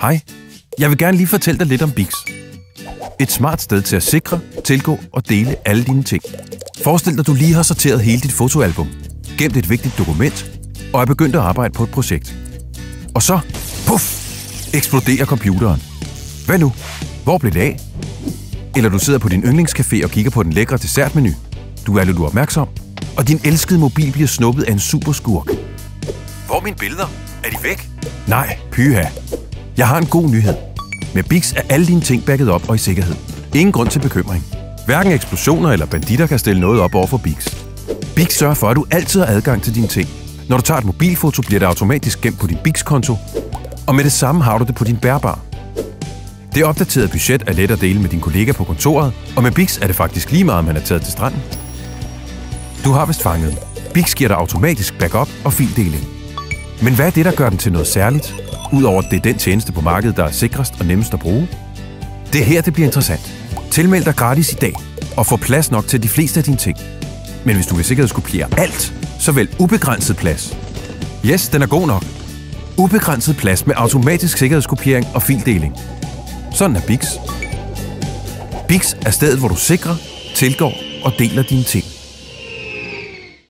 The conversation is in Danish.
Hej, jeg vil gerne lige fortælle dig lidt om Bix. Et smart sted til at sikre, tilgå og dele alle dine ting. Forestil dig, at du lige har sorteret hele dit fotoalbum, gemt et vigtigt dokument og er begyndt at arbejde på et projekt. Og så, puff, eksploderer computeren. Hvad nu? Hvor blev det af? Eller du sidder på din yndlingscafé og kigger på den lækre dessertmenu. Du er lidt uopmærksom, og din elskede mobil bliver snuppet af en superskurk. Hvor er mine billeder? Er de væk? Nej, pyha. Jeg har en god nyhed. Med Bix er alle dine ting backet op og i sikkerhed. Ingen grund til bekymring. Hverken eksplosioner eller banditter kan stille noget op over for Bix. Bix sørger for, at du altid har adgang til dine ting. Når du tager et mobilfoto, bliver det automatisk gemt på din Bix-konto, og med det samme har du det på din bærbar. Det opdaterede budget er let at dele med din kollega på kontoret, og med Bix er det faktisk lige meget, om man er taget til stranden. Du har vist fanget. Bix giver dig automatisk backup og fildeling. Men hvad er det, der gør den til noget særligt? Udover at det er den tjeneste på markedet, der er sikrest og nemmest at bruge? Det er her, det bliver interessant. Tilmeld dig gratis i dag, og få plads nok til de fleste af dine ting. Men hvis du vil sikkerhedskopiere alt, så vælg ubegrænset plads. Yes, den er god nok. Ubegrænset plads med automatisk sikkerhedskopiering og fildeling. Sådan er Bix. Bix er stedet, hvor du sikrer, tilgår og deler dine ting.